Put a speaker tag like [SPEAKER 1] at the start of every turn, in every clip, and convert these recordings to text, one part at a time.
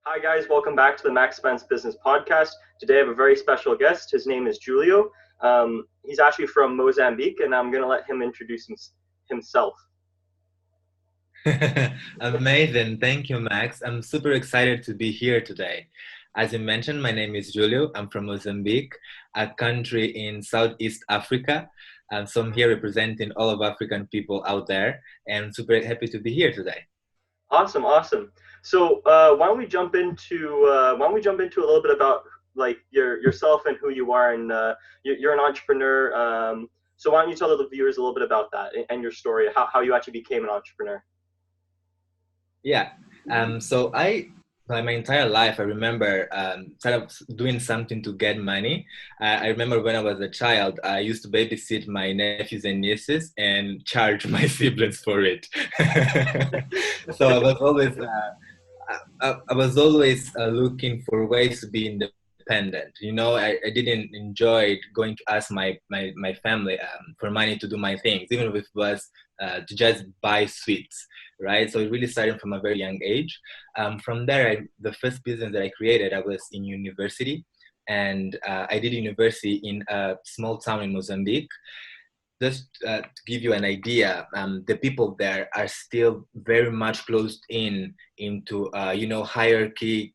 [SPEAKER 1] Hi, guys. Welcome back to the Max Spence Business Podcast. Today, I have a very special guest. His name is Julio. He's actually from Mozambique, and I'm going to let him introduce himself.
[SPEAKER 2] Amazing. Thank you, Max. I'm super excited to be here today. As you mentioned, my name is Julio. I'm from Mozambique, a country in Southeast Africa. So I'm here representing all of African people out there and super happy to be here today.
[SPEAKER 1] Awesome, awesome. So, why don't we jump into a little bit about like yourself and who you are, and you're an entrepreneur. So, why don't you tell the viewers a little bit about that and your story, how you actually became an entrepreneur?
[SPEAKER 2] Yeah. My entire life, I remember sort of doing something to get money. I remember when I was a child, I used to babysit my nephews and nieces and charge my siblings for it. So I was always looking for ways to be independent. I didn't enjoy going to ask my family for money to do my things, even if it was to just buy sweets, right? So it really started from a very young age. From there, the first business that I created, I was in university, and I did university in a small town in Mozambique. Just to give you an idea, the people there are still very much closed into hierarchy.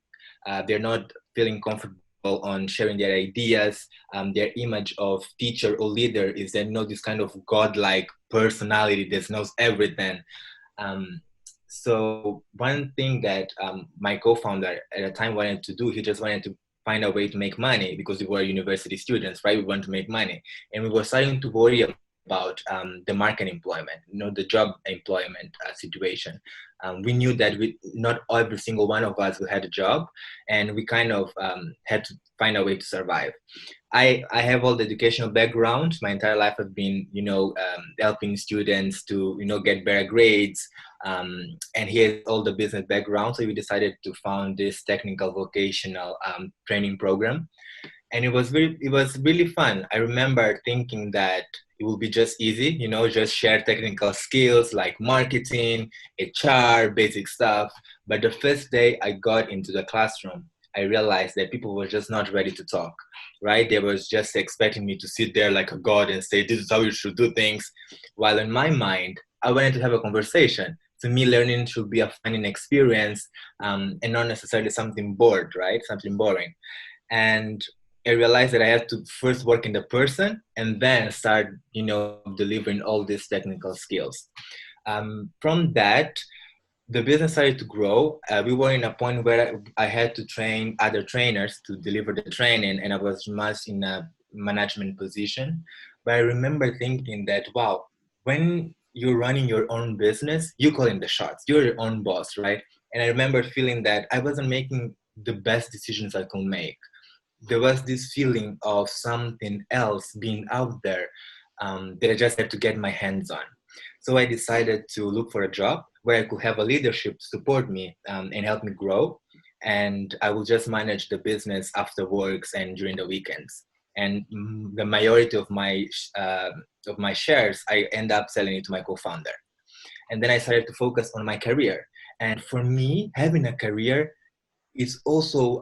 [SPEAKER 2] They're not feeling comfortable on sharing their ideas. Their image of teacher or leader is they're not this kind of godlike personality that knows everything. Um, so one thing that my co-founder at the time wanted to do, he just wanted to find a way to make money because we were university students, right? We want to make money, and we were starting to worry about the market employment, the job employment situation. We knew that not every single one of us who had a job, and we kind of had to find a way to survive. I have all the educational background. My entire life I've been, helping students to, get better grades. And he has all the business background. So we decided to found this technical vocational training program. And it was really fun. I remember thinking that it will be just easy, just share technical skills like marketing, HR, basic stuff. But the first day I got into the classroom, I realized that people were just not ready to talk, right? They was just expecting me to sit there like a god and say, this is how you should do things. While in my mind, I wanted to have a conversation. To me, learning should be a fun experience and not necessarily something bored, right? Something boring. And I realized that I had to first work in the person and then start, delivering all these technical skills. From that, the business started to grow. We were in a point where I had to train other trainers to deliver the training, and I was much in a management position. But I remember thinking that, wow, when you're running your own business, you call in the shots. You're your own boss, right? And I remember feeling that I wasn't making the best decisions I could make. There was this feeling of something else being out there that I just had to get my hands on. So I decided to look for a job where I could have a leadership support me and help me grow. And I will just manage the business after works and during the weekends. And the majority of my shares, I end up selling it to my co-founder. And then I started to focus on my career. And for me, having a career is also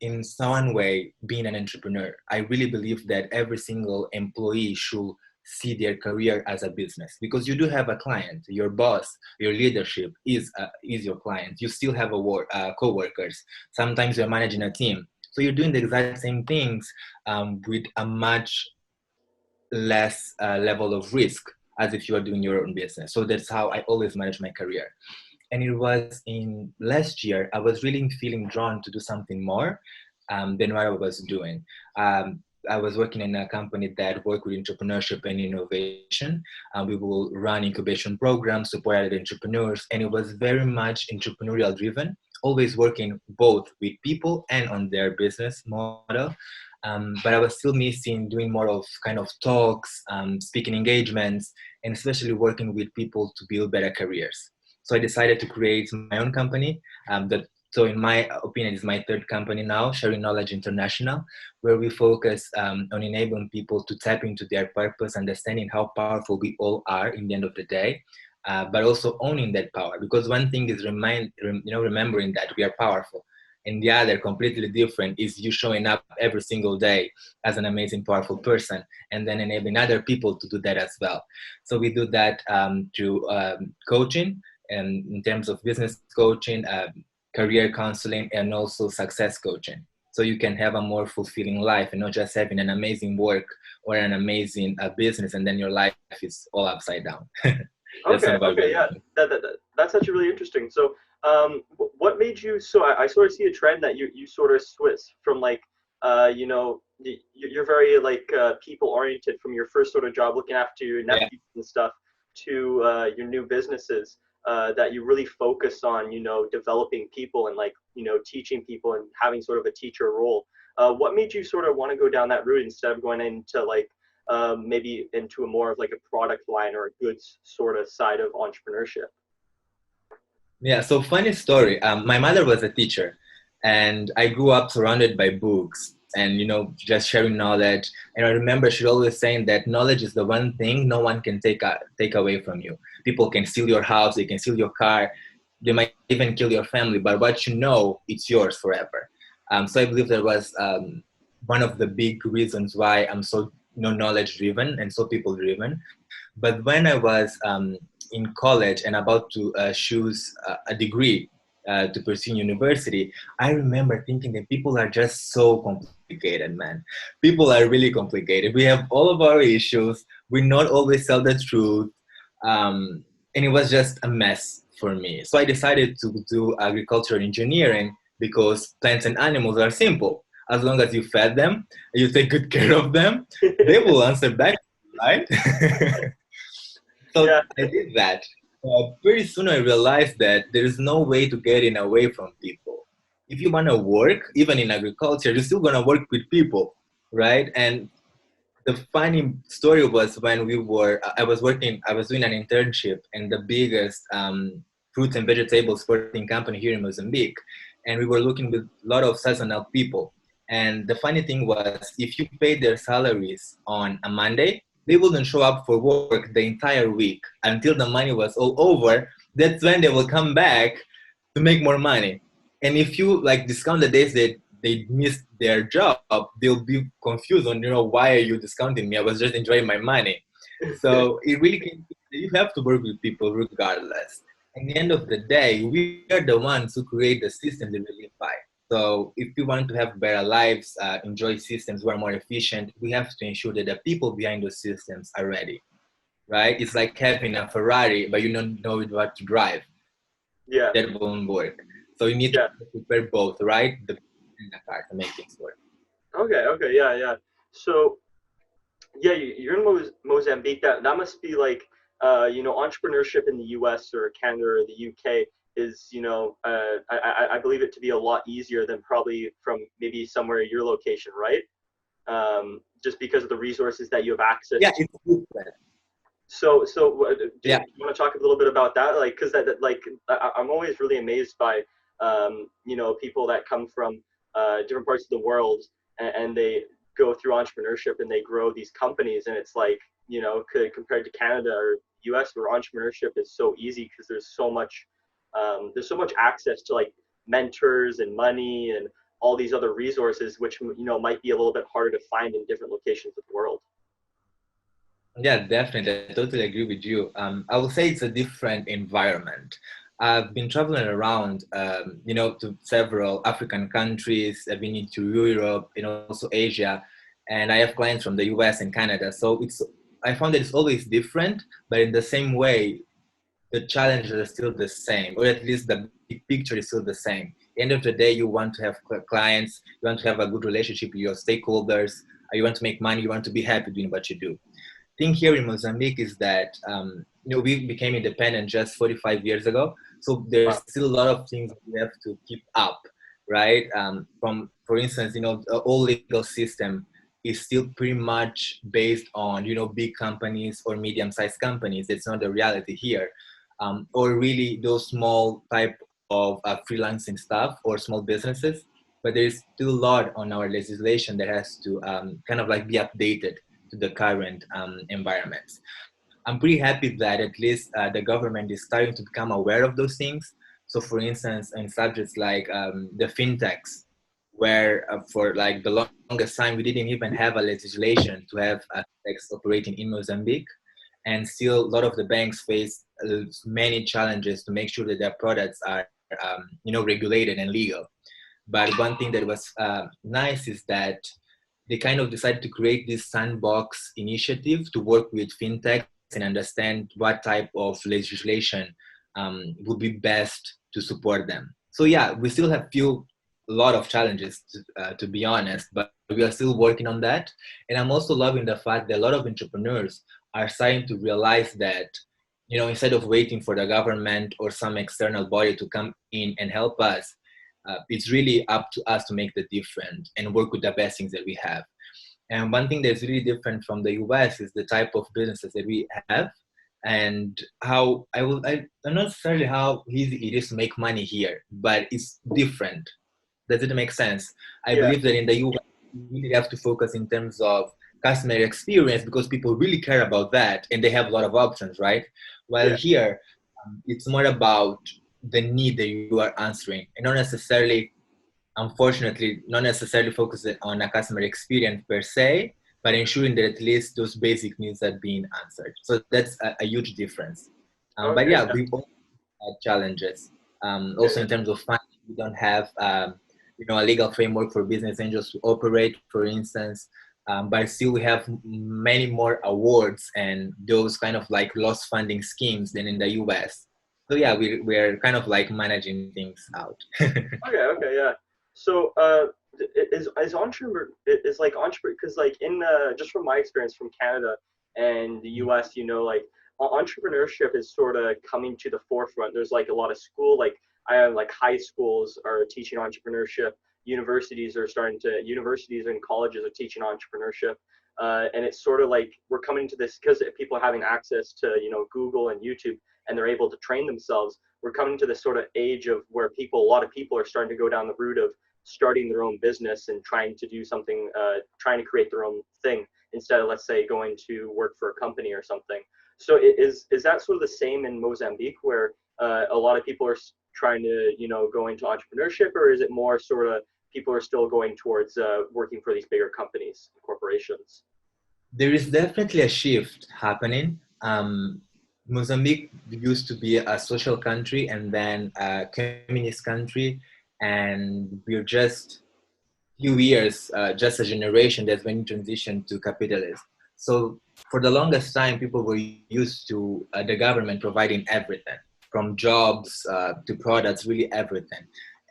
[SPEAKER 2] in some way being an entrepreneur. I really believe that every single employee should see their career as a business, because you do have a client. Your boss, your leadership is your client. You still have co-workers. Sometimes you're managing a team, so you're doing the exact same things with a much less level of risk as if you are doing your own business. So that's how I always manage my career. And it was in last year, I was really feeling drawn to do something more than what I was doing. I was working in a company that worked with entrepreneurship and innovation. We will run incubation programs, support other entrepreneurs, and it was very much entrepreneurial driven, always working both with people and on their business model. But I was still missing doing more of kind of talks, speaking engagements, and especially working with people to build better careers. So I decided to create my own company. So in my opinion, is my third company now, Sharing Knowledge International, where we focus on enabling people to tap into their purpose, understanding how powerful we all are in the end of the day, but also owning that power. Because one thing is remembering that we are powerful. and the other completely different is you showing up every single day as an amazing, powerful person, and then enabling other people to do that as well. So we do that through coaching, and in terms of business coaching, career counseling, and also success coaching. So you can have a more fulfilling life and not just having an amazing work or an amazing business, and then your life is all upside down. That's
[SPEAKER 1] Okay,
[SPEAKER 2] one of our
[SPEAKER 1] okay,
[SPEAKER 2] visions.
[SPEAKER 1] yeah, that's actually really interesting. So, what made you? So, I sort of see a trend that you sort of switch from like, you're very like people oriented from your first sort of job, looking after your
[SPEAKER 2] Yeah.
[SPEAKER 1] nephews and stuff, to your new businesses. That you really focus on, developing people and like, teaching people and having sort of a teacher role. What made you sort of want to go down that route instead of going into like maybe into a more of like a product line or a goods sort of side of entrepreneurship?
[SPEAKER 2] Yeah, so funny story. My mother was a teacher, and I grew up surrounded by books and just sharing knowledge. And I remember she always saying that knowledge is the one thing no one can take away from you. People can steal your house, they can steal your car, they might even kill your family, but what you know, it's yours forever. So I believe that was one of the big reasons why I'm so knowledge driven and so people driven. But when I was in college and about to choose a degree to pursue university, I remember thinking that people are just so complicated, man. People are really complicated. We have all of our issues. We not always tell the truth. And it was just a mess for me. So I decided to do agricultural engineering because plants and animals are simple. As long as you fed them, you take good care of them, they will answer back, right? So
[SPEAKER 1] Yeah,
[SPEAKER 2] I did that. Pretty soon I realized that there's no way to getting away from people. If you want to work, even in agriculture, you're still going to work with people, right? And the funny story was when I was doing an internship in the biggest fruits and vegetable sporting company here in Mozambique. And we were looking with a lot of seasonal people. And the funny thing was, if you paid their salaries on a Monday, they wouldn't show up for work the entire week until the money was all over. That's when they will come back to make more money. And if you like discount the days that they missed their job, they'll be confused on, why are you discounting me? I was just enjoying my money. So it really you have to work with people regardless. At the end of the day, we are the ones who create the system that we live by. So if we want to have better lives, enjoy systems who are more efficient, we have to ensure that the people behind those systems are ready, right? It's like having a Ferrari, but you don't know what to drive.
[SPEAKER 1] yeah,
[SPEAKER 2] That won't work. So you need to
[SPEAKER 1] yeah.
[SPEAKER 2] prepare both, right? The and the car to make things work.
[SPEAKER 1] Okay, okay, yeah, yeah. So yeah, you're in Mozambique. That must be like, entrepreneurship in the U.S. or Canada or the U.K. is, I believe it to be a lot easier than probably from maybe somewhere your location, right? Just because of the resources that you have access
[SPEAKER 2] Yeah,
[SPEAKER 1] to.
[SPEAKER 2] it's different.
[SPEAKER 1] Do
[SPEAKER 2] Yeah,
[SPEAKER 1] you want to talk a little bit about that? Like, because like, I'm always really amazed by, people that come from different parts of the world, and they go through entrepreneurship and they grow these companies, and it's like, compared to Canada or US, where entrepreneurship is so easy because there's so much access to like mentors and money and all these other resources, which might be a little bit harder to find in different locations of the world.
[SPEAKER 2] yeah, definitely. I totally agree with you. I would say it's a different environment. I've been traveling around, to several African countries. I've been into Europe and also Asia, and I have clients from the US and Canada. So I found that it's always different, but in the same way, the challenges are still the same, or at least the big picture is still the same. End of the day, you want to have clients, you want to have a good relationship with your stakeholders, you want to make money, you want to be happy doing what you do. Thing here in Mozambique is that we became independent just 45 years ago, so there's
[SPEAKER 1] Wow.
[SPEAKER 2] still a lot of things we have to keep up, right? From for instance, the whole legal system is still pretty much based on big companies or medium-sized companies. It's not the reality here, or really those small type of freelancing stuff or small businesses. But there's still a lot on our legislation that has to kind of like be updated to the current environments. I'm pretty happy that at least the government is starting to become aware of those things. So for instance, in subjects like the fintechs, where for like the longest time, we didn't even have a legislation to have fintechs operating in Mozambique. And still a lot of the banks face many challenges to make sure that their products are, regulated and legal. But one thing that was nice is that they kind of decided to create this sandbox initiative to work with fintechs and understand what type of legislation would be best to support them. So yeah, we still have a lot of challenges to be honest, but we are still working on that. And I'm also loving the fact that a lot of entrepreneurs are starting to realize that, instead of waiting for the government or some external body to come in and help us, it's really up to us to make the difference and work with the best things that we have. And one thing that's really different from the US is the type of businesses that we have and how I'm not necessarily how easy it is to make money here, but it's different. Does it make sense? I
[SPEAKER 1] Yeah,
[SPEAKER 2] believe that in the US, you really have to focus in terms of customer experience because people really care about that and they have a lot of options, right? While
[SPEAKER 1] yeah,
[SPEAKER 2] here, it's more about the need that you are answering and not necessarily, unfortunately, not necessarily focusing on a customer experience per se, but ensuring that at least those basic needs are being answered. So that's a huge difference. But
[SPEAKER 1] okay,
[SPEAKER 2] yeah,
[SPEAKER 1] yeah,
[SPEAKER 2] we all have challenges.
[SPEAKER 1] yeah,
[SPEAKER 2] Also
[SPEAKER 1] yeah.
[SPEAKER 2] in terms of funding, we don't have a legal framework for business angels to operate, for instance. But still, we have many more awards and those kind of like lost funding schemes than in the US. So yeah, we're kind of like managing things out.
[SPEAKER 1] Okay, okay, yeah. So, is entrepreneur is like entrepreneur because like in just from my experience from Canada and the U.S., like entrepreneurship is sort of coming to the forefront. There's like a lot of school, like I have like high schools are teaching entrepreneurship. Universities and colleges are teaching entrepreneurship. And it's sort of like we're coming to this because people are having access to Google and YouTube, and they're able to train themselves. We're coming to this sort of age of where a lot of people are starting to go down the route of starting their own business and trying to do something, trying to create their own thing instead of, let's say, going to work for a company or something. So is that sort of the same in Mozambique, where a lot of people are trying to go into entrepreneurship, or is it more sort of people are still going towards working for these bigger companies, corporations?
[SPEAKER 2] There is definitely a shift happening. Mozambique used to be a social country and then a communist country, and we're just few years, just a generation that's going to transition to capitalism. So for the longest time, people were used to the government providing everything, from jobs to products, really everything.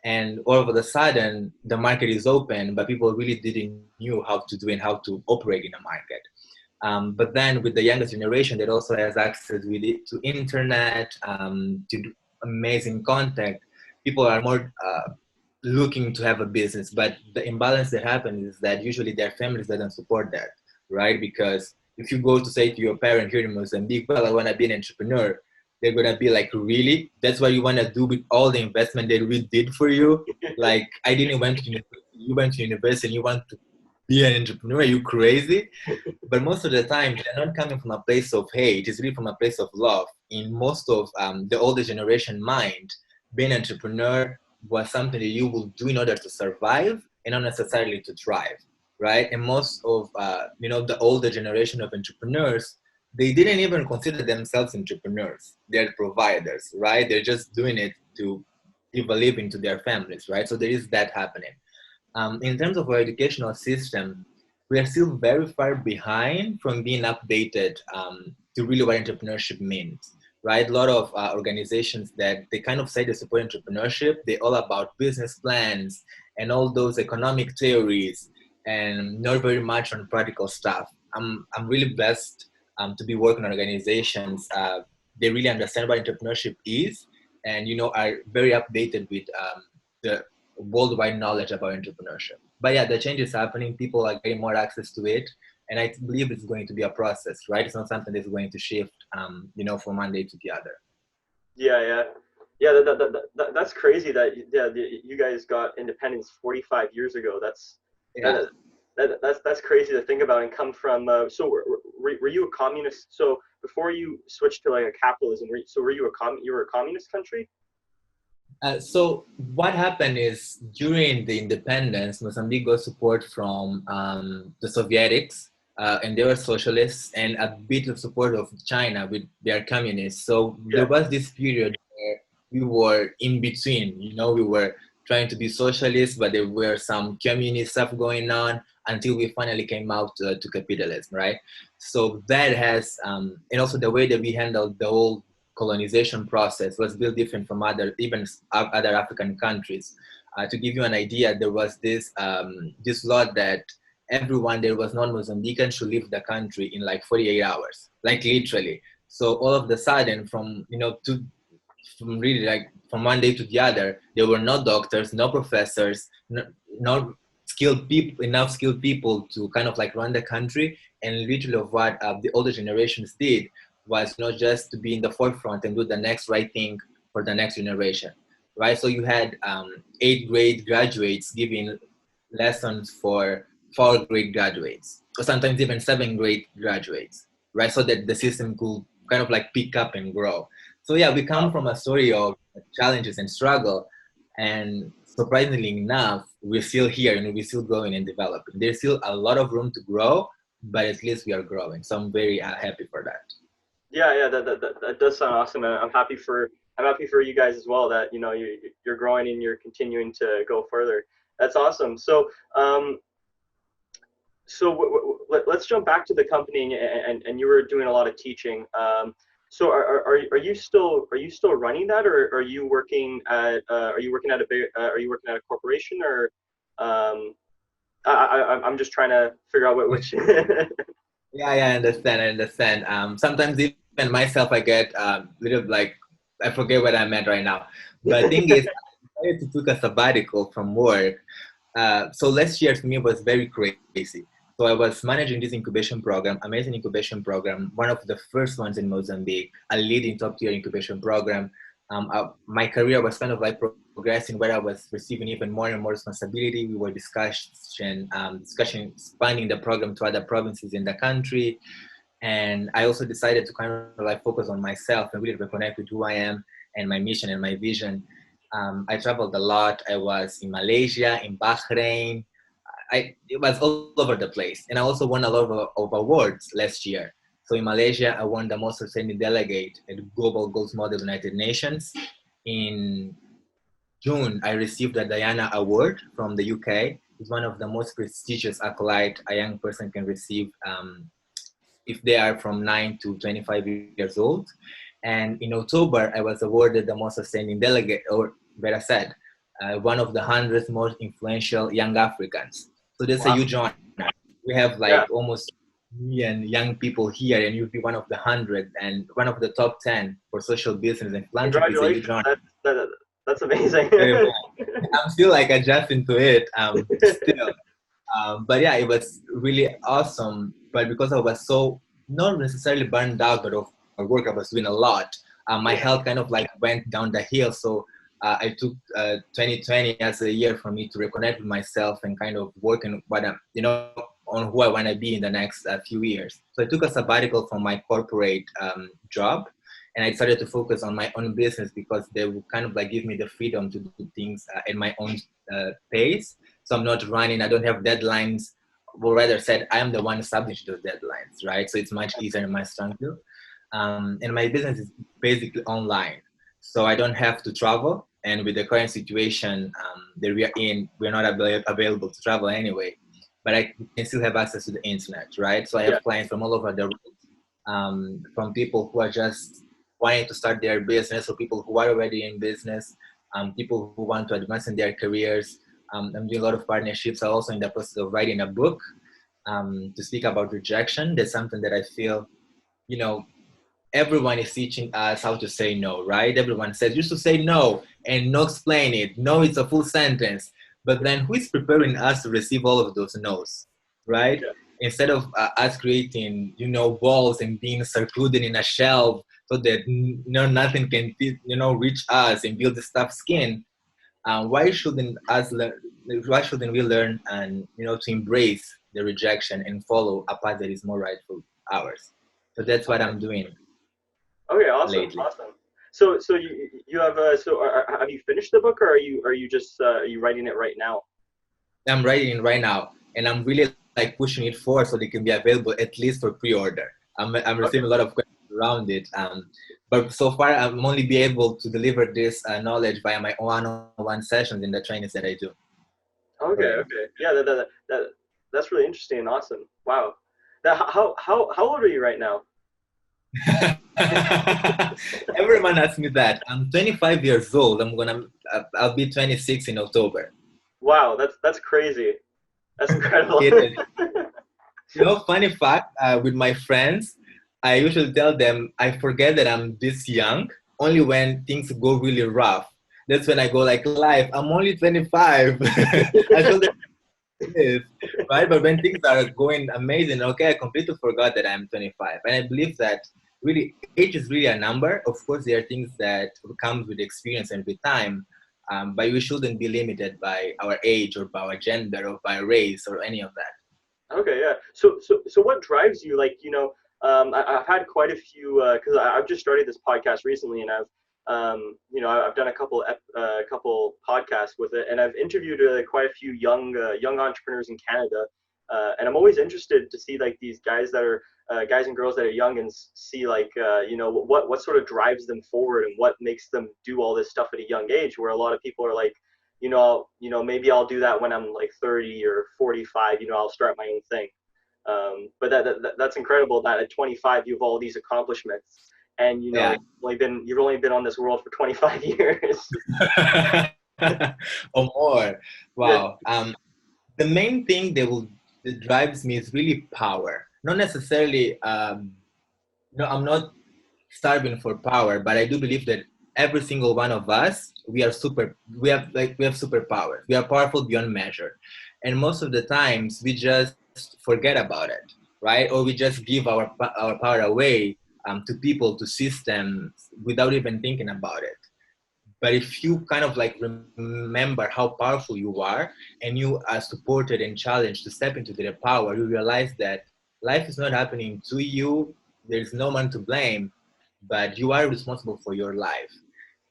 [SPEAKER 2] And all of a sudden, the market is open, but people really didn't knew how to do and how to operate in a market. But then with the younger generation that also has access with it to internet, to do amazing content, people are more looking to have a business. But the imbalance that happens is that usually their families doesn't support that, right? Because if you go to say to your parent here in Mozambique, well, I want to be an entrepreneur, they're gonna be like, really? That's what you want to do with all the investment that we did for you? Like, I didn't went to university, you went to university and you want to be an entrepreneur? Are you crazy? But most of the time, they're not coming from a place of hate. It's really from a place of love. In most of the older generation mind, being an entrepreneur was something that you will do in order to survive and not necessarily to thrive, right? And most of the older generation of entrepreneurs, they didn't even consider themselves entrepreneurs. They're providers, right? They're just doing it to give a living to their families, right? So there is that happening. In terms of our educational system, we are still very far behind from being updated to really what entrepreneurship means, right? A lot of organizations that they kind of say they support entrepreneurship, they're all about business plans and all those economic theories and not very much on practical stuff. I'm really blessed to be working on organizations. They really understand what entrepreneurship is and, are very updated with the worldwide knowledge about entrepreneurship. But yeah, the change is happening. People are getting more access to it. And I believe it's going to be a process, right? It's not something that's going to shift, from one day to the other.
[SPEAKER 1] Yeah, yeah, yeah. That's crazy that you guys got independence 45 years ago.
[SPEAKER 2] Yeah.
[SPEAKER 1] That, that's crazy to think about and come from. So were you a communist? So before you switched to like a capitalism, were you a you were a communist country?
[SPEAKER 2] So what happened is during the independence, Mozambique got support from the Sovietics, and they were socialists, and a bit of support of China with their communists. So there
[SPEAKER 1] Yeah.
[SPEAKER 2] was this period where we were in between. You know, we were trying to be socialists, but there were some communist stuff going on until we finally came out to capitalism, right? So that has, and also the way that we handled the whole colonization process was built different from other, even other African countries. To give you an idea, there was this law that everyone that was non-Mozambican should leave the country in like 48 hours, like literally. So all of the sudden, from from really like from one day to the other, there were no doctors, no professors, no skilled people, enough skilled people to kind of like run the country. And literally, of what the older generations did was not just to be in the forefront and do the next right thing for the next generation, right? So you had eighth grade graduates giving lessons for fourth grade graduates, or sometimes even seventh grade graduates, right? So that the system could kind of like pick up and grow. So yeah, we come from a story of challenges and struggle, and surprisingly enough, we're still here and we're still growing and developing. There's still a lot of room to grow, but at least we are growing. So I'm very happy for that.
[SPEAKER 1] Yeah, that does sound awesome, and I'm happy for you guys as well that you're growing and you're continuing to go further. That's awesome. So let's jump back to the company, and you were doing a lot of teaching. So are you still running that, or are you working at are you working at a corporation, or I'm just trying to figure out which.
[SPEAKER 2] Yeah, I understand. I understand. Sometimes even myself, I get little like I forget what I meant right now. But the thing is, I decided to take a sabbatical from work. So last year for me was very crazy. So I was managing this incubation program, amazing incubation program, one of the first ones in Mozambique, a leading top tier incubation program. My career was kind of like progressing where I was receiving even more and more responsibility. We were discussing expanding the program to other provinces in the country. And I also decided to kind of like focus on myself and really reconnect with who I am and my mission and my vision. I traveled a lot. I was in Malaysia, in Bahrain. It was all over the place. And I also won a lot of awards last year. So in Malaysia, I won the Most Outstanding Delegate at Global Goals Model United Nations. In June, I received the Diana Award from the UK. It's one of the most prestigious accolades a young person can receive if they are from 9 to 25 years old. And in October, I was awarded the Most Outstanding Delegate, or better said, one of the 100 most influential young Africans. So that's a
[SPEAKER 1] Wow.
[SPEAKER 2] huge honor. We have
[SPEAKER 1] Yeah.
[SPEAKER 2] like almost a million young people here, and you'll be one of the 100 and one of the top 10 for social business and philanthropy. Is a huge
[SPEAKER 1] Congratulations.
[SPEAKER 2] honor.
[SPEAKER 1] That's amazing.
[SPEAKER 2] Very much. I'm still like adjusting to it. Still. But yeah, it was really awesome. But because I was so not necessarily burned out, but of my work, I was doing a lot. My
[SPEAKER 1] Yeah.
[SPEAKER 2] health kind of like went down the hill. So I took 2020 as a year for me to reconnect with myself and kind of work on what I'm, on who I want to be in the next few years. So I took a sabbatical from my corporate job, and I started to focus on my own business because they would kind of like give me the freedom to do things at my own pace. So I'm not running, I don't have deadlines, or rather said, I am the one establishing those deadlines, right? So it's much easier in my strong suit. And my business is basically online. So I don't have to travel. And with the current situation that we are in, we're not available to travel anyway, but I can still have access to the internet, right? So I
[SPEAKER 1] Yeah.
[SPEAKER 2] have clients from all over the world, from people who are just wanting to start their business, or people who are already in business, people who want to advance in their careers. I'm doing a lot of partnerships. I'm also in the process of writing a book to speak about rejection. That's something that I feel, you know, everyone is teaching us how to say no, right? Everyone says you should say no and no explain it. No, it's a full sentence. But then who is preparing us to receive all of those no's, right?
[SPEAKER 1] Yeah.
[SPEAKER 2] Instead of us creating, walls and being secluded in a shelf so that nothing can, reach us and build this tough skin. Why shouldn't us learn? Why shouldn't we learn and to embrace the rejection and follow a path that is more rightful ours? So that's what I'm doing
[SPEAKER 1] Okay, awesome,
[SPEAKER 2] lately.
[SPEAKER 1] awesome. So you have have you finished the book, or are you just are you writing it right now?
[SPEAKER 2] I'm writing it right now, and I'm really like pushing it forward so they can be available at least for pre-order. I'm
[SPEAKER 1] Okay.
[SPEAKER 2] receiving a lot of questions around it, but so far I'm only be able to deliver this knowledge via my one-on-one sessions in the trainings that I do.
[SPEAKER 1] Okay.
[SPEAKER 2] Right.
[SPEAKER 1] Okay. Yeah. That's really interesting and awesome. Wow. How old are you right now?
[SPEAKER 2] Everyone asks me that. I'm 25 years old. I'll be 26 in October.
[SPEAKER 1] Wow. That's crazy. That's incredible.
[SPEAKER 2] It is. Funny fact, with my friends, I usually tell them I forget that I'm this young only when things go really rough. That's when I go like, life, I'm only 25. I told them this, right? But when things are going amazing, okay, I completely forgot that I'm 25. And I believe that really age is really a number. Of course, there are things that comes with experience and with time, but we shouldn't be limited by our age or by our gender or by race or any of that.
[SPEAKER 1] Okay, yeah. So what drives you? Like, I've had quite a few because I've just started this podcast recently, and I've done a couple podcasts with it, and I've interviewed quite a few young entrepreneurs in Canada, and I'm always interested to see like these guys that are guys and girls that are young and see like what sort of drives them forward and what makes them do all this stuff at a young age, where a lot of people are like maybe I'll do that when I'm like 30 or 45. I'll start my own thing. But that's incredible that at 25 you have all these accomplishments, and
[SPEAKER 2] Yeah.
[SPEAKER 1] you've only been on this world for 25 years.
[SPEAKER 2] Or more.
[SPEAKER 1] Yeah.
[SPEAKER 2] Wow. The main thing that drives me is really power. Not necessarily. No, I'm not starving for power, but I do believe that every single one of us, we have superpowers. We are powerful beyond measure, and most of the times we just forget about it, right? Or we just give our power away to people, to systems, without even thinking about it. But if you kind of like remember how powerful you are and you are supported and challenged to step into their power, you realize that life is not happening to you. There's no one to blame, but you are responsible for your life.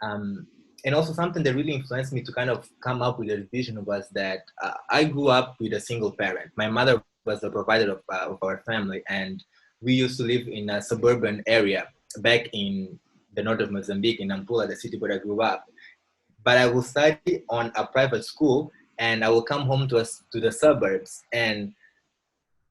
[SPEAKER 2] Um, and also something that really influenced me to kind of come up with a vision was that I grew up with a single parent. My mother was the provider of our family, and we used to live in a suburban area back in the north of Mozambique, in Nampula, the city where I grew up. But I will study on a private school, and I will come home to the suburbs. And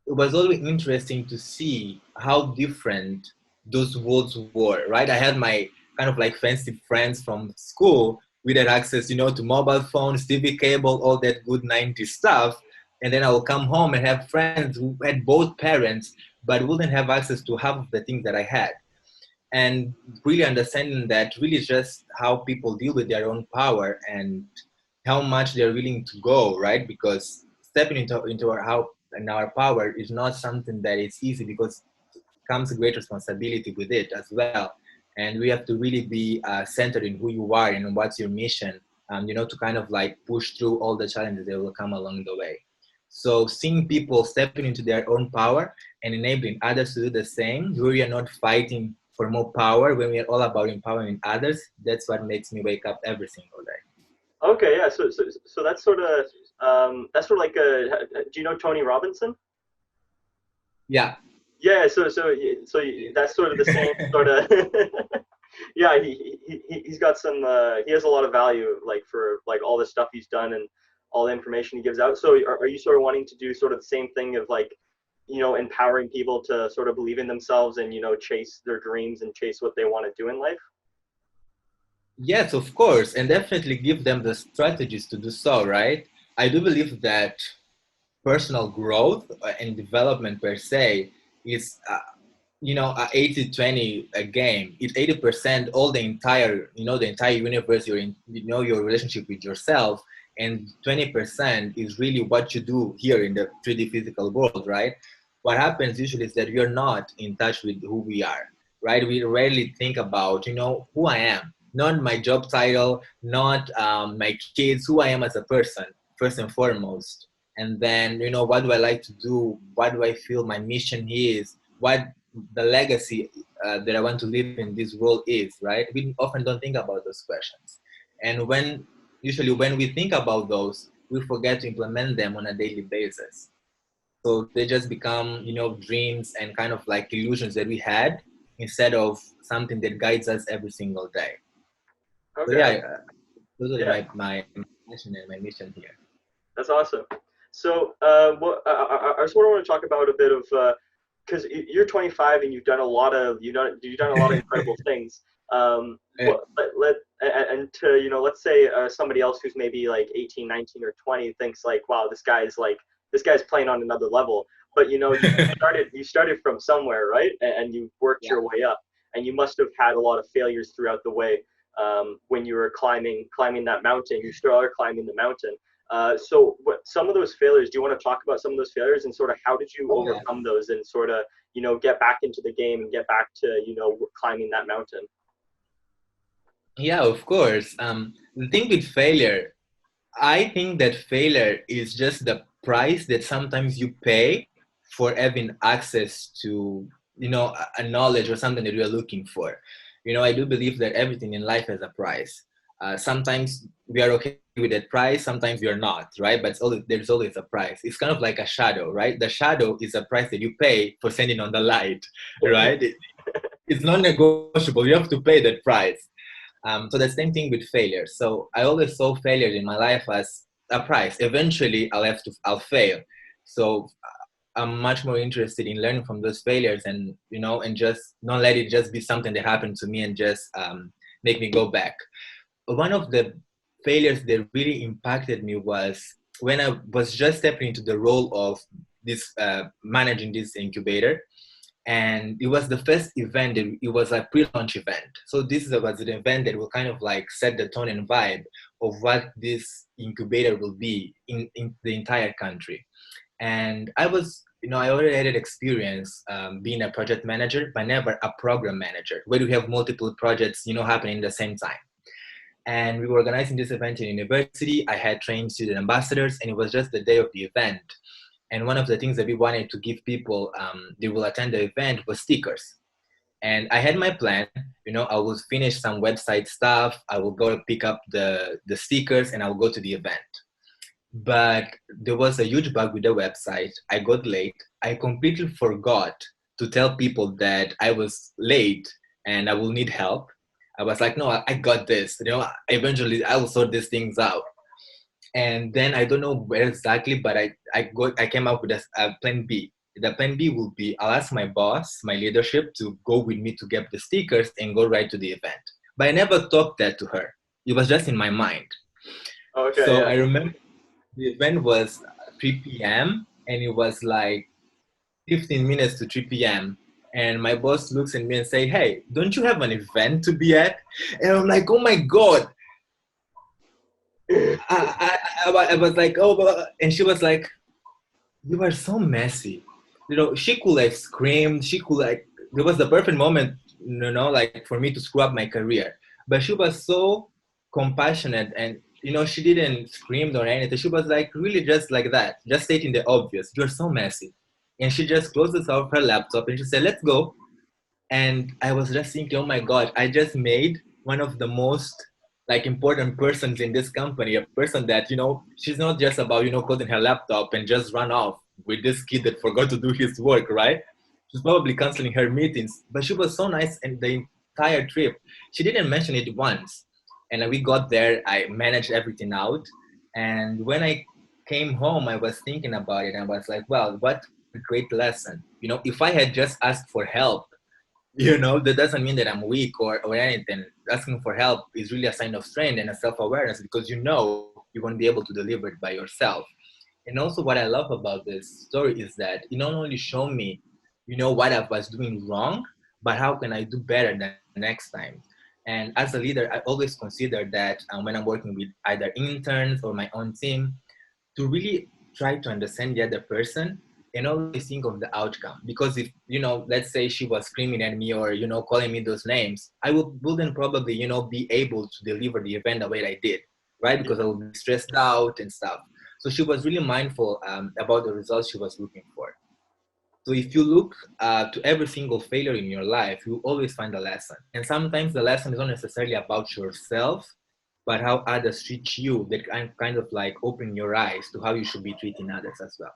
[SPEAKER 2] it was always interesting to see how different those worlds were, right? I had my kind of like fancy friends from school with that access, to mobile phones, TV cable, all that good 90s stuff. And then I will come home and have friends who had both parents, but wouldn't have access to half of the things that I had. And really understanding that really is just how people deal with their own power and how much they're willing to go, right? Because stepping into our power is not something that is easy, because comes a great responsibility with it as well. And we have to really be centered in who you are and what's your mission, to kind of like push through all the challenges that will come along the way. So seeing people stepping into their own power and enabling others to do the same, where we are not fighting for more power, when we are all about empowering others, that's what makes me wake up every single day.
[SPEAKER 1] Okay, yeah. So that's sort of like do you know Tony Robinson?
[SPEAKER 2] Yeah.
[SPEAKER 1] Yeah. That's sort of the same sort of. Yeah, he's got some. He has a lot of value, like for like all the stuff he's done and all the information he gives out. So are you sort of wanting to do sort of the same thing of like, empowering people to sort of believe in themselves and chase their dreams and chase what they want to do in life?
[SPEAKER 2] Yes, of course, and definitely give them the strategies to do so, right? I do believe that personal growth and development per se is a 80-20 a game. It's 80% all the entire universe, your relationship with yourself, and 20% is really what you do here in the 3D physical world, right? What happens usually is that we are not in touch with who we are, right? We rarely think about who I am, not my job title, not my kids, who I am as a person first and foremost. And then what do I like to do, what do I feel my mission is, what the legacy that I want to live in this role is, right? We often don't think about those questions. And usually when we think about those, we forget to implement them on a daily basis. So they just become, dreams and kind of like illusions that we had instead of something that guides us every single day. So
[SPEAKER 1] Okay.
[SPEAKER 2] yeah, totally
[SPEAKER 1] Yeah,
[SPEAKER 2] my passion and my mission here.
[SPEAKER 1] that's awesome. So, I just want to talk about a bit of because you're 25 and you've done a lot of incredible things.
[SPEAKER 2] Yeah.
[SPEAKER 1] And to let's say somebody else who's maybe like 18, 19, or 20 thinks like, wow, this guy's playing on another level. But you started from somewhere, right? And you worked
[SPEAKER 2] Yeah.
[SPEAKER 1] your way up, and you must have had a lot of failures throughout the way when you were climbing that mountain. You still are climbing the mountain. So some of those failures, do you want to talk about some of those failures and sort of how did you
[SPEAKER 2] Oh, yeah.
[SPEAKER 1] overcome those and sort of, get back into the game and get back to, climbing that mountain?
[SPEAKER 2] Yeah, of course. The thing with failure, I think that failure is just the price that sometimes you pay for having access to, a knowledge or something that you're looking for. I do believe that everything in life has a price. Sometimes we are okay with that price, sometimes we are not, right? But there's always a price. It's kind of like a shadow, right? The shadow is a price that you pay for standing on the light, right? It's non-negotiable. You have to pay that price. So the same thing with failure. So I always saw failure in my life as a price. Eventually, I'll fail. So I'm much more interested in learning from those failures and just not let it just be something that happened to me and just make me go back. One of the failures that really impacted me was when I was just stepping into the role of this managing this incubator, and it was the first event. It was a pre-launch event, so was an event that will kind of like set the tone and vibe of what this incubator will be in the entire country. And I already had experience being a project manager, but never a program manager, where you have multiple projects happening at the same time. And we were organizing this event in university. I had trained student ambassadors, and it was just the day of the event. And one of the things that we wanted to give people they will attend the event was stickers. And I had my plan. I will finish some website stuff. I will go pick up the stickers, and I will go to the event. But there was a huge bug with the website. I got late. I completely forgot to tell people that I was late and I will need help. I was like, no, I got this. Eventually I will sort these things out. And then I don't know where exactly, but I came up with a plan B. The plan B will be I'll ask my boss, my leadership, to go with me to get the stickers and go right to the event. But I never talked that to her. It was just in my mind.
[SPEAKER 1] Okay,
[SPEAKER 2] So
[SPEAKER 1] yeah.
[SPEAKER 2] I remember the event was 3 p.m. and it was like 15 minutes to 3 p.m. And my boss looks at me and say, "Hey, don't you have an event to be at?" And I'm like, "Oh my God." I was like, "Oh," and she was like, "You are so messy." She could like scream. She could like, it was the perfect moment, like for me to screw up my career. But she was so compassionate and, she didn't scream or anything. She was like really just like that, just stating the obvious. You're so messy. And she just closes off her laptop and she said, "Let's go." And I was just thinking, oh my God, I just made one of the most like important persons in this company, a person that, she's not just about, closing her laptop and just run off with this kid that forgot to do his work, right? She's probably canceling her meetings, but she was so nice and the entire trip. She didn't mention it once. And we got there, I managed everything out. And when I came home, I was thinking about it and I was like, well, what a great lesson. If I had just asked for help, that doesn't mean that I'm weak or anything. Asking for help is really a sign of strength and a self-awareness because you won't be able to deliver it by yourself. And also what I love about this story is that it not only show me, what I was doing wrong, but how can I do better the next time. And as a leader, I always consider that when I'm working with either interns or my own team, to really try to understand the other person and always think of the outcome. Because if, let's say she was screaming at me or, calling me those names, I wouldn't probably, be able to deliver the event the way I did, right? Because I would be stressed out and stuff. So she was really mindful about the results she was looking for. So if you look to every single failure in your life, you always find a lesson. And sometimes the lesson is not necessarily about yourself, but how others treat you. That kind of like open your eyes to how you should be treating others as well.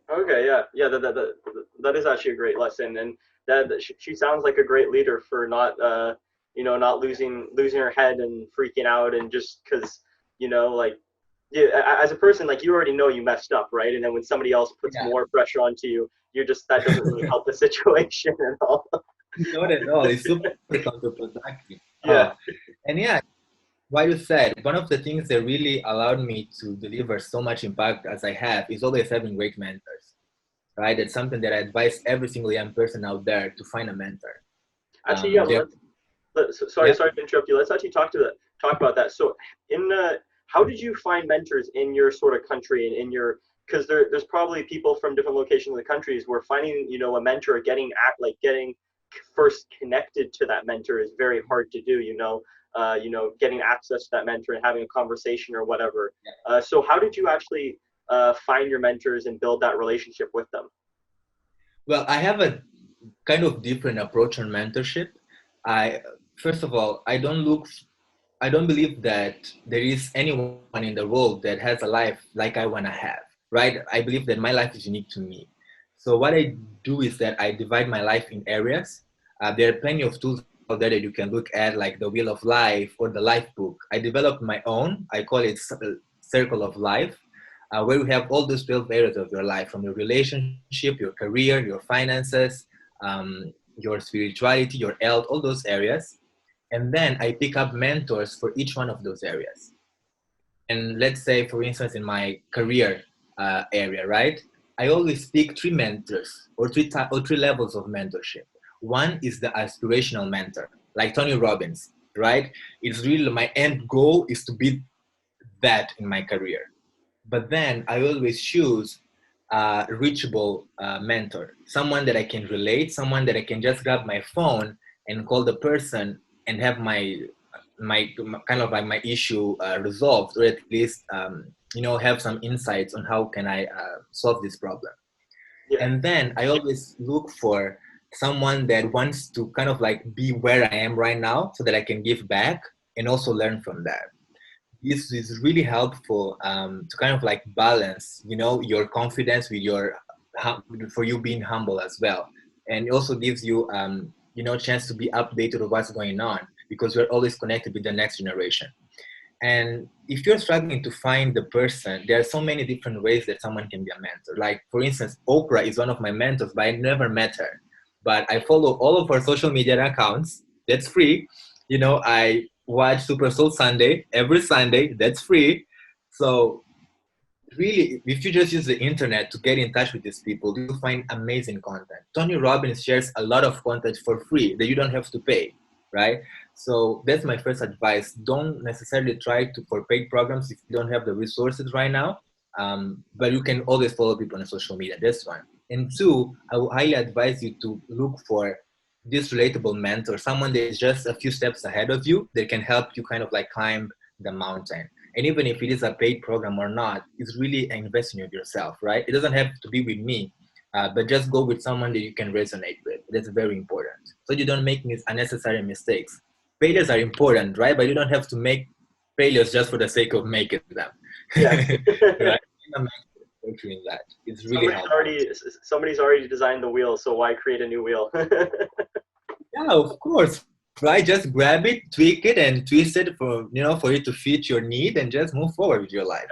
[SPEAKER 1] Okay, yeah, yeah, that is actually a great lesson, and she sounds like a great leader for not, not losing her head and freaking out, and just because, like, yeah, as a person, like you already know you messed up, right? And then when somebody else puts
[SPEAKER 2] Yeah,
[SPEAKER 1] more pressure onto you, you're just that doesn't really help the situation at all.
[SPEAKER 2] not at all. It's super counterproductive.
[SPEAKER 1] Yeah.
[SPEAKER 2] And yeah, what you said, one of the things that really allowed me to deliver so much impact as I have is always having great mentors, right? It's something that I advise every single young person out there to find a mentor.
[SPEAKER 1] Actually, yeah.
[SPEAKER 2] They're,
[SPEAKER 1] Sorry,
[SPEAKER 2] yeah,
[SPEAKER 1] sorry to interrupt you. Let's actually talk about that. So, how did you find mentors in your sort of country and in your, because there's probably people from different locations of the countries where finding a mentor, getting first connected to that mentor is very hard to do. Getting access to that mentor and having a conversation or whatever. So, how did you actually find your mentors and build that relationship with them?
[SPEAKER 2] well, I have a kind of different approach on mentorship. I First of all, I don't believe that there is anyone in the world that has a life like I want to have, right? I believe that my life is unique to me. So what I do is that I divide my life in areas. There are plenty of tools out there that you can look at, like the Wheel of Life or the Life Book. I developed my own. I call it Circle of Life, where you have all those 12 areas of your life, from your relationship, your career, your finances, your spirituality, your health, all those areas. And then I pick up mentors for each one of those areas. And let's say, for instance, in my career area, right? I always pick three mentors or three levels of mentorship. One is the aspirational mentor, like Tony Robbins, right? It's really my end goal is to be that in my career. But then I always choose a reachable mentor, someone that I can relate, someone that I can just grab my phone and call the person and have my kind of like my issue resolved, or at least have some insights on how can I solve this problem.
[SPEAKER 1] Yeah.
[SPEAKER 2] And then I always look for someone that wants to kind of like be where I am right now, so that I can give back and also learn from that. This is really helpful to kind of like balance, your confidence with for you being humble as well. And it also gives you, chance to be updated of what's going on, because we're always connected with the next generation. And if you're struggling to find the person, there are so many different ways that someone can be a mentor. Like, for instance, Oprah is one of my mentors, but I never met her. But I follow all of her social media accounts. That's free. I watch Super Soul Sunday every Sunday. That's free. So really, if you just use the internet to get in touch with these people, you'll find amazing content. Tony Robbins shares a lot of content for free that you don't have to pay, right? So that's my first advice. Don't necessarily try to for paid programs if you don't have the resources right now. But you can always follow people on social media. That's one. And two, I will highly advise you to look for this relatable mentor, someone that is just a few steps ahead of you that can help you kind of like climb the mountain. And even if it is a paid program or not, it's really an investment of yourself, right? It doesn't have to be with me, but just go with someone that you can resonate with. That's very important. So you don't make unnecessary mistakes. Failures are important, right? But you don't have to make failures just for the sake of making them.
[SPEAKER 1] Yeah.
[SPEAKER 2] Right? Doing that. It's really
[SPEAKER 1] somebody's
[SPEAKER 2] helpful.
[SPEAKER 1] already somebody's already designed the wheel, so why create a new wheel?
[SPEAKER 2] Yeah, of course. Right? Just grab it, tweak it, and twist it for it to fit your need, and just move forward with your life.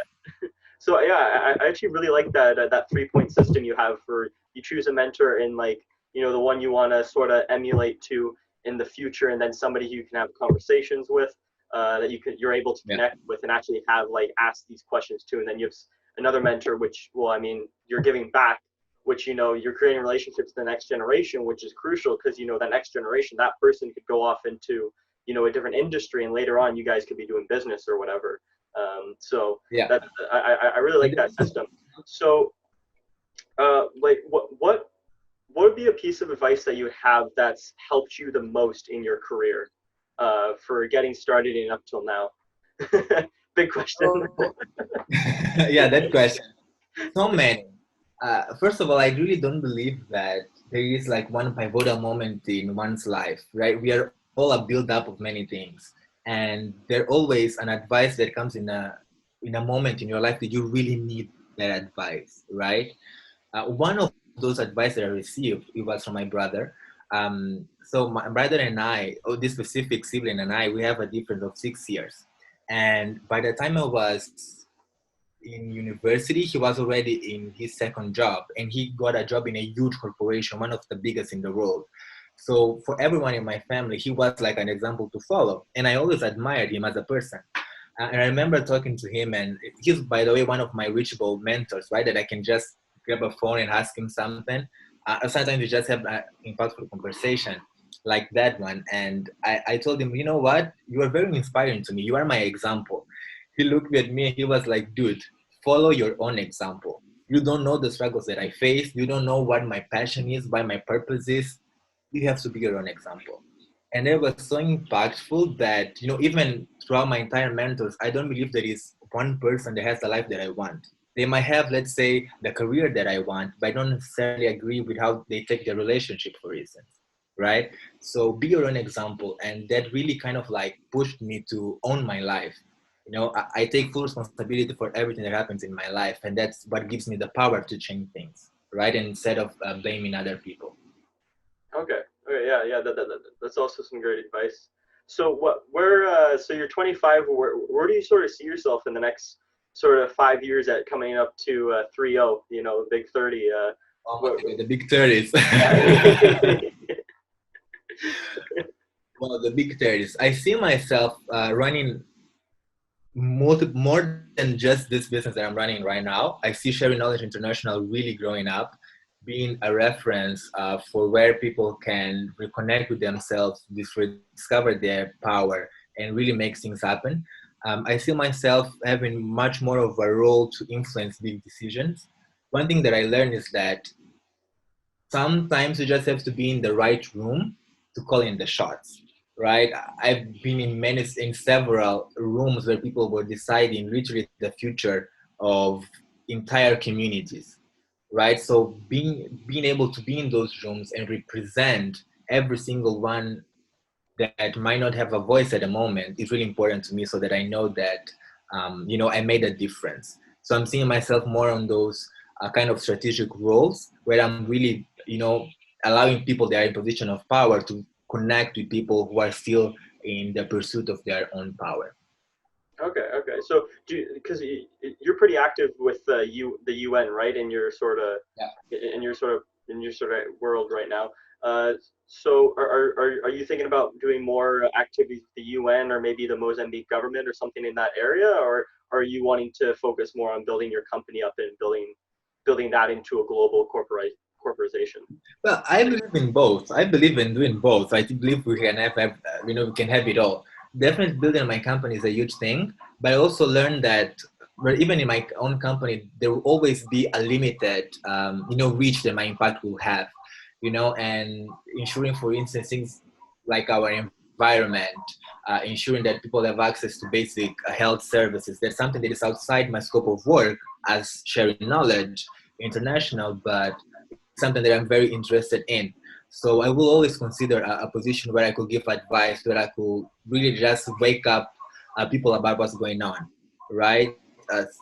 [SPEAKER 1] So yeah, I actually really like that 3 point system you have for you choose a mentor and like the one you want to sort of emulate to in the future, and then somebody you can have conversations with, that you're able to
[SPEAKER 2] Yeah.
[SPEAKER 1] connect with and actually have like ask these questions to, and then you have another mentor, which, well, I mean, you're giving back, which you're creating relationships with the next generation, which is crucial because that next generation, that person could go off into a different industry, and later on you guys could be doing business or whatever. So
[SPEAKER 2] Yeah.
[SPEAKER 1] that I really like that system. So, like, what would be a piece of advice that you have that's helped you the most in your career, for getting started and up till now? Big question.
[SPEAKER 2] Oh. Yeah, that question. So many. First of all, I really don't believe that there is like one pivotal moment in one's life, right? We are all a build up of many things, and there always an advice that comes in a moment in your life that you really need that advice, right? One of those advice that I received, it was from my brother. So my brother and I, or this specific sibling and I, we have a difference of 6 years. And by the time I was in university, he was already in his second job, and he got a job in a huge corporation, one of the biggest in the world. So for everyone in my family, he was like an example to follow. And I always admired him as a person. And I remember talking to him, and he's, by the way, one of my reachable mentors, right? That I can just grab a phone and ask him something. Sometimes we just have an impactful conversation like that one. And I told him, you know what? You are very inspiring to me. You are my example. He looked at me and he was like, dude, follow your own example. You don't know the struggles that I faced. You don't know what my passion is, what my purpose is. You have to be your own example. And it was so impactful that, you know, even throughout my entire mentors, I don't believe there is one person that has the life that I want. They might have, let's say, the career that I want, but I don't necessarily agree with how they take their relationship, for instance, right? So be your own example. And that really kind of like pushed me to own my life. You know, I take full responsibility for everything that happens in my life. And that's what gives me the power to change things, right? And instead of blaming other people.
[SPEAKER 1] Okay. Okay. Yeah. Yeah. That's also some great advice. So so you're 25. Where do you sort of see yourself in the next sort of 5 years at coming up to 30? You know, the big 30.
[SPEAKER 2] Oh my
[SPEAKER 1] What,
[SPEAKER 2] God, the big 30s.
[SPEAKER 1] yeah.
[SPEAKER 2] Well, the big 30s. I see myself running more than just this business that I'm running right now. I see Sharing Knowledge International really growing up, being a reference for where people can reconnect with themselves, discover their power, and really make things happen. I see myself having much more of a role to influence big decisions. One thing that I learned is that sometimes you just have to be in the right room to call in the shots, right? I've been in several rooms where people were deciding literally the future of entire communities, right? So being able to be in those rooms and represent every single one that might not have a voice at the moment is really important to me, so that I know that you know, I made a difference. So I'm seeing myself more on those kind of strategic roles where I'm really, you know, allowing people that are in position of power to connect with people who are still in the pursuit of their own power.
[SPEAKER 1] Okay. Okay. So because you're pretty active with the UN, right?
[SPEAKER 2] Yeah.
[SPEAKER 1] In your sort of world right now. So are you thinking about doing more activities with the UN or maybe the Mozambique government or something in that area, or are you wanting to focus more on building your company up and building that into a global corporation?
[SPEAKER 2] Well, I believe in both. I believe in doing both. I believe we can you know, we can have it all. Definitely building my company is a huge thing, but I also learned that, but even in my own company, there will always be a limited, you know, reach that my impact will have, you know, and ensuring, for instance, things like our environment, ensuring that people have access to basic health services. That's something that is outside my scope of work as sharing knowledge international, but something that I'm very interested in. So I will always consider a position where I could give advice, where I could really just wake up people about what's going on, right?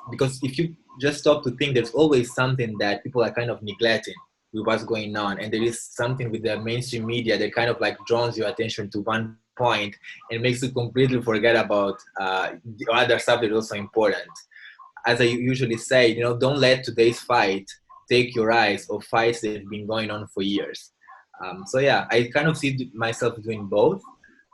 [SPEAKER 2] Because if you just stop to think, there's always something that people are kind of neglecting with what's going on. And there is something with the mainstream media that kind of like draws your attention to one point and makes you completely forget about the other stuff that is also important. As I usually say, you know, don't let today's fight take your eyes off fights that have been going on for years. So yeah, I kind of see myself doing both,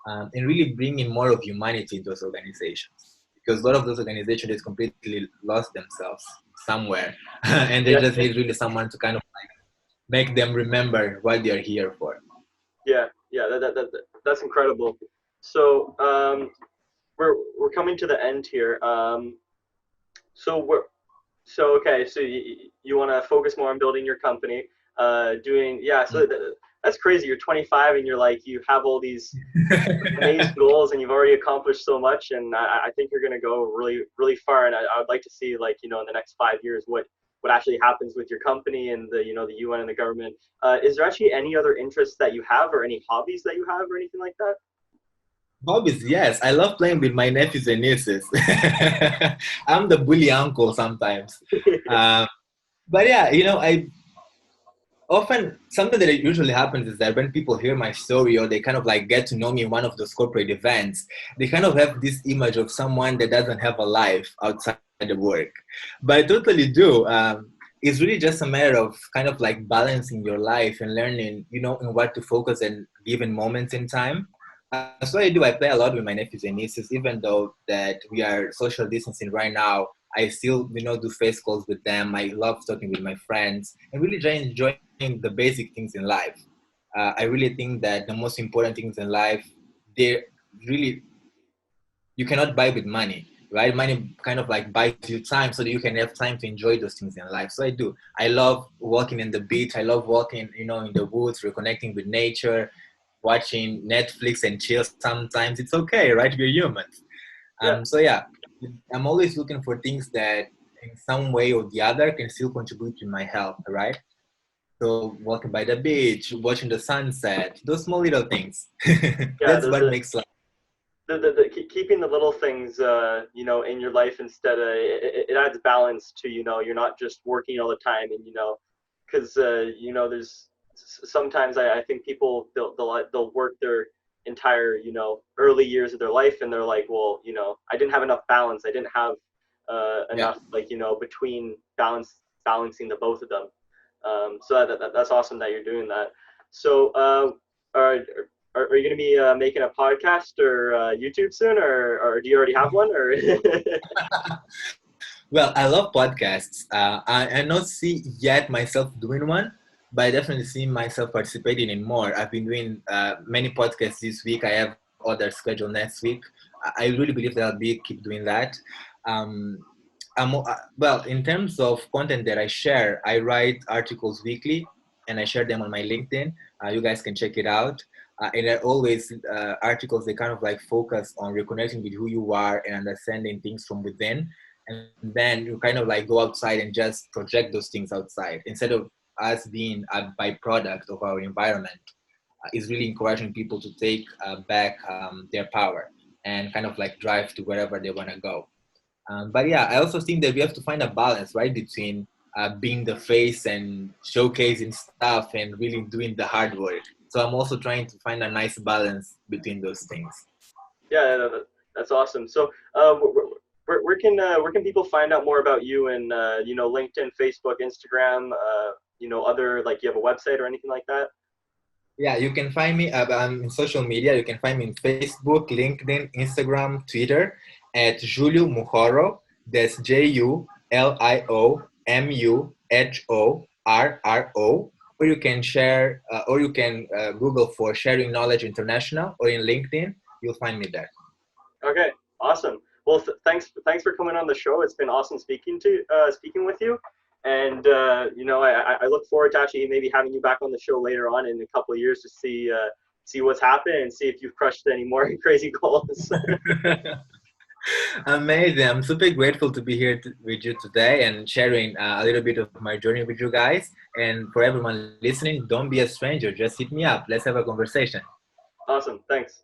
[SPEAKER 2] and really bringing more of humanity into those organizations, because a lot of those organizations just completely lost themselves somewhere, and they
[SPEAKER 1] Yeah.
[SPEAKER 2] just need really someone to kind of like make them remember what they are here for.
[SPEAKER 1] Yeah. Yeah. That's incredible. So we're coming to the end here. So we're So okay, so you want to focus more on building your company, doing yeah. So that's crazy. You're 25 and you're like you have all these amazing goals and you've already accomplished so much. And I think you're gonna go really really far. And I would like to see like in the next 5 years what actually happens with your company and the the UN and the government. Is there actually any other interests that you have, or any hobbies that you have, or anything like that?
[SPEAKER 2] Hobbies, yes. I love playing with my nephews and nieces. I'm the bully uncle sometimes. Um, but yeah, I often something that usually happens is that when people hear my story or they kind of like get to know me in one of those corporate events, they kind of have this image of someone that doesn't have a life outside the work. But I totally do. It's really just a matter of kind of like balancing your life and learning, in what to focus and given moments in time. So I do. I play a lot with my nephews and nieces, even though that we are social distancing right now. I still, do face calls with them. I love talking with my friends and really try enjoying the basic things in life. I really think that the most important things in life, they really, you cannot buy with money, right? Money kind of like buys you time so that you can have time to enjoy those things in life. So I do. I love walking in the beach. I love walking, in the woods, reconnecting with nature, watching Netflix and chill sometimes. It's okay, right? We're humans.
[SPEAKER 1] Yeah.
[SPEAKER 2] So yeah, I'm always looking for things that in some way or the other can still contribute to my health, right? So walking by the beach, watching the sunset, those small little things.
[SPEAKER 1] Yeah,
[SPEAKER 2] That's what makes life.
[SPEAKER 1] keeping the little things in your life, instead of it adds balance to, you're not just working all the time, and because there's sometimes I think people they'll work their entire early years of their life, and they're like, well, I didn't have enough balance, I didn't have
[SPEAKER 2] Yeah.
[SPEAKER 1] enough, like, between balancing the both of them. So that's awesome that you're doing that. So are are you going to be making a podcast or YouTube soon, or do you already have one? Or
[SPEAKER 2] Well, I love podcasts. I not see yet myself doing one, but I definitely see myself participating in more. I've been doing many podcasts this week. I have others scheduled next week. I really believe that I'll be keep doing that. Um, well, in terms of content that I share, I write articles weekly and I share them on my LinkedIn. You guys can check it out. And they're always articles that kind of like focus on reconnecting with who you are and understanding things from within. And then you kind of like go outside and just project those things outside instead of us being a byproduct of our environment. Is really encouraging people to take back their power and kind of like drive to wherever they want to go. But yeah, I also think that we have to find a balance, right, between being the face and showcasing stuff and really doing the hard work. So I'm also trying to find a nice balance between those things.
[SPEAKER 1] yeah, that's awesome. So where can people find out more about you, and LinkedIn, Facebook, Instagram, other, like, you have a website or anything like that?
[SPEAKER 2] Yeah, you can find me in social media. You can find me in Facebook, LinkedIn, Instagram, Twitter at Julio Muhorro. That's JuLioMuhorro. Or you can share, or you can Google for Sharing Knowledge International, or in LinkedIn, you'll find me there.
[SPEAKER 1] Okay, awesome. Well, thanks for coming on the show. It's been awesome speaking with you, and I look forward to actually maybe having you back on the show later on in a couple of years to see what's happened and see if you've crushed any more crazy goals.
[SPEAKER 2] Amazing. I'm super grateful to be here with you today and sharing a little bit of my journey with you guys. And for everyone listening, don't be a stranger. Just hit me up. Let's have a conversation.
[SPEAKER 1] Awesome. Thanks.